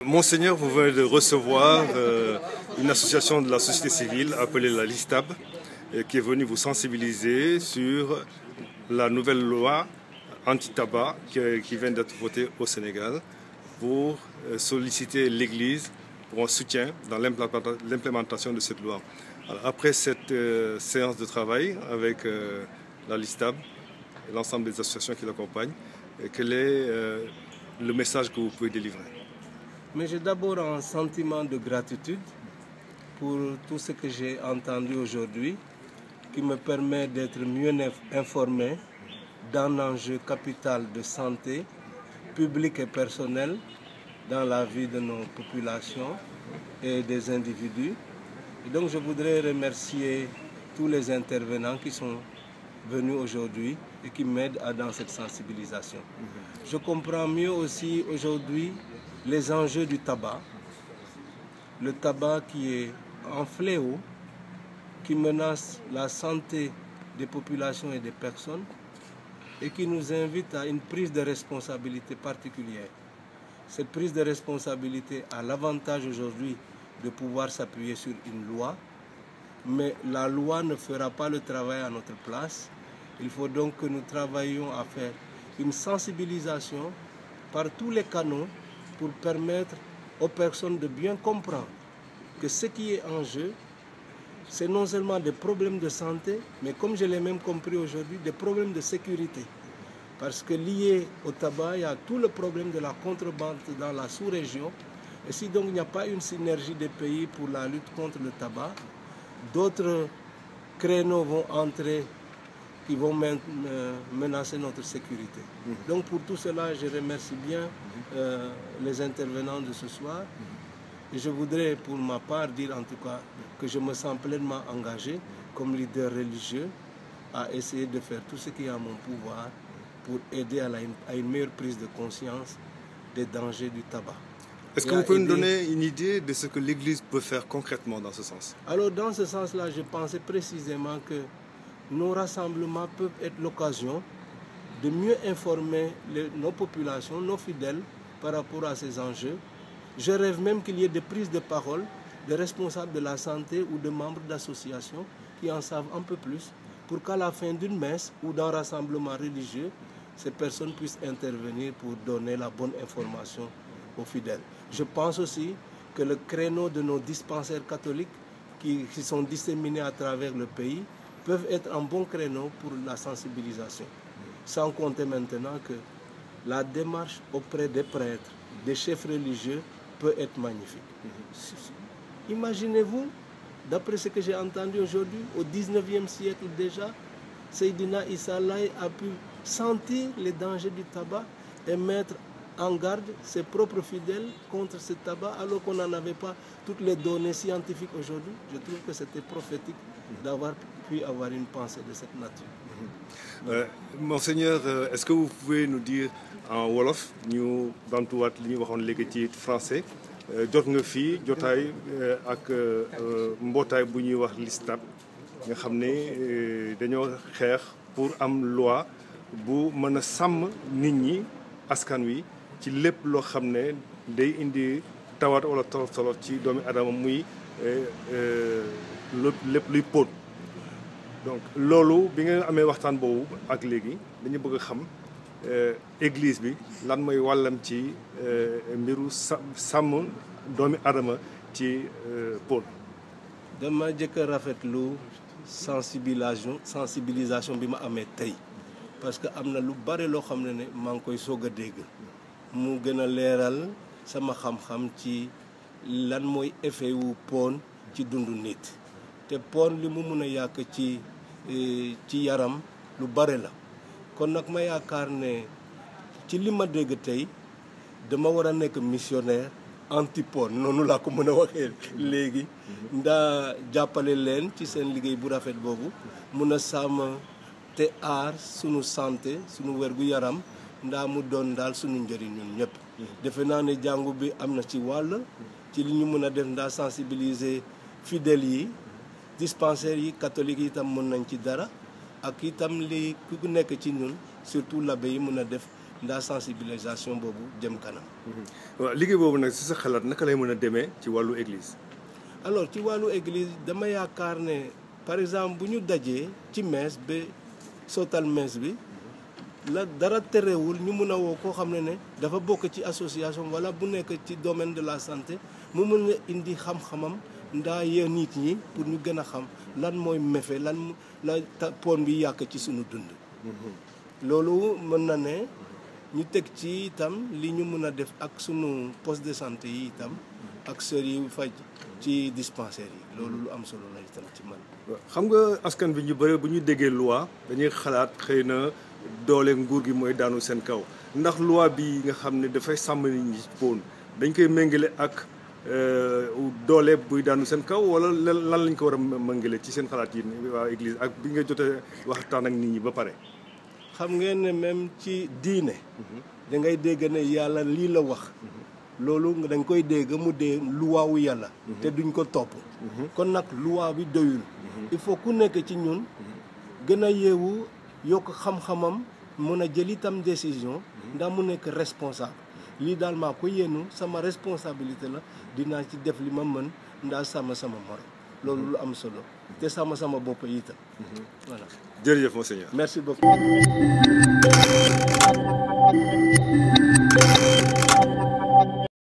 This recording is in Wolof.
Monseigneur, vous venez de recevoir une association de la société civile appelée la LISTAB qui est venue vous sensibiliser sur la nouvelle loi anti-tabac qui vient d'être votée au Sénégal pour solliciter l'Église pour un soutien dans l'implémentation de cette loi. Alors, après cette séance de travail avec la LISTAB et l'ensemble des associations qui l'accompagnent, quel est le message que vous pouvez délivrer? Mais j'ai d'abord un sentiment de gratitude pour tout ce que j'ai entendu aujourd'hui, qui me permet d'être mieux informé d'un enjeu capital de santé publique et personnelle dans la vie de nos populations et des individus. Et donc je voudrais remercier tous les intervenants qui sont venus aujourd'hui et qui m'aident dans cette sensibilisation. Je comprends mieux aussi aujourd'hui les enjeux du tabac. Le tabac qui est un fléau, qui menace la santé des populations et des personnes et qui nous invite à une prise de responsabilité particulière. Cette prise de responsabilité a l'avantage aujourd'hui de pouvoir s'appuyer sur une loi, mais la loi ne fera pas le travail à notre place. Il faut donc que nous travaillions à faire une sensibilisation par tous les canaux pour permettre aux personnes de bien comprendre que ce qui est en jeu, c'est non seulement des problèmes de santé, mais comme je l'ai même compris aujourd'hui, des problèmes de sécurité. Parce que lié au tabac, il y a tout le problème de la contrebande dans la sous-région. Et si donc il n'y a pas une synergie des pays pour la lutte contre le tabac, d'autres créneaux vont entrer qui vont menacer notre sécurité. Donc pour tout cela, je remercie bien les intervenants de ce soir. Et je voudrais pour ma part dire en tout cas que je me sens pleinement engagé comme leader religieux à essayer de faire tout ce qui est à mon pouvoir pour aider à une meilleure prise de conscience des dangers du tabac. Est-ce que vous pouvez nous donner une idée de ce que l'Église peut faire concrètement dans ce sens? Alors dans ce sens-là, je pensais précisément que nos rassemblements peuvent être l'occasion de mieux informer nos populations, nos fidèles par rapport à ces enjeux. Je rêve même qu'il y ait des prises de parole de responsables de la santé ou de membres d'associations qui en savent un peu plus pour qu'à la fin d'une messe ou d'un rassemblement religieux, ces personnes puissent intervenir pour donner la bonne information aux fidèles. Je pense aussi que le créneau de nos dispensaires catholiques qui sont disséminés à travers le pays peuvent être un bon créneau pour la sensibilisation. Sans compter maintenant que la démarche auprès des prêtres, des chefs religieux peut être magnifique. Imaginez-vous, d'après ce que j'ai entendu aujourd'hui, au 19e siècle déjà, Seydina Issa Laye a pu sentir les dangers du tabac et mettre en garde ses propres fidèles contre ce tabac alors qu'on n'en avait pas toutes les données scientifiques aujourd'hui. Je trouve que c'était prophétique d'avoir pu avoir une pensée de cette nature. Monseigneur, est-ce que vous pouvez nous dire en wolof ñu bantuwaat li ñu waxoon léegi ci français jot nga fii jotaay ak mbootaay bu ñuy wax LISTAB nga xam ne dañoo xeex pour am loi bu mën a sàmm nit ñi askan wi ci lépp loo xam ne day indi tawat wala tolof-tolof ci doomi adama muy lépp luy póot. donc loolu bi nga amee waxtaan boobu ak léegi dañu bëgg a xam église bi lan mooy wàllam ci mbiru sàmm doomi adama ci póot. dama jëkk a rafetlu sensibilisation bi ma amee tey parce que am na lu bare loo xam ne maa ngi koy soog a dégg mu gën a leeral sama xam-xam ci lan mooy effet wu poon ci dundu nit te poon li mu mun a yàq ci yaram lu bare la kon nag ma yaakaar ne ci li ma dégg tey dama war a nekk missionnaire anti-poon noonu laa ko mën a waxee léegi ndaa jàppale leen ci seen liggéey bu rafet boobu mun a sàmm te aar sunu santé sunu wergu yaram ndaa mu doon daal sunu njëriñ ñun ñëpp. defe naa ne jàngu bi am na ci wàll ci li ñu mën a def ndaa sensibiliser fidèles yi dispensaires yi catholiques yi itam mën nañ ci dara ak itam li ku nekk ci ñun surtout l'abbé yi mën a def ndaa sensibilisation boobu jëm kanam. waaw liggéey boobu nag si sa xalaat naka lay mën a demee ci wàllu église. alors ci wàllu église dama yaakaar ne par exemple bu ñu dajee ci messe ba sottal messe bi la dara terewul ñu mun a woo koo xam ne dafa bokk ci association wala bu nekk ci domaine de la santé mu mun a indi xam-xamam ndaa yee nit ñi pour ñu gën a xam lan mooy méfe lan la pon bi yàq ci suñu dund. loolu mën na ne ñu teg ci itam li ñu mën a def ak sunu poste de santé yi itam ak sër yi faj ci dispensaire yi loolu lu am solo la itam ci man. xam nga askan bi ñu bëri bu ñu déggee loi dañuy xalaat xëy na doole nguur gi mooy daanu seen kaw ndax loi bi nga xam ne dafay sàmm nit ñi poon dañ koy méngale ak doole buy daanu seen kaw wala lan lañ ko war a méngale ci seen xalaat yi waa église ak bi nga jotee waxtaan ak nit ñi ba pare. xam ngeen ne même ci diine da ngay dégg ne yàlla lii la wax loolu dañ koy dégg mu dee luwaa wu yàlla te duñ ko topp kon nag luwaa bi doyul il faut ku nekk ci ñun gën a yeewu yokk xam-xamam mun a jël itam décision ndax mu nekk responsable lii daal maa ko yéenu sama responsabilité la dinaa ci def li ma mën ndax sama morom loolu lu am solo te sama bopp itam voilà. jërëjëf monseigneur. Merci beaucoup.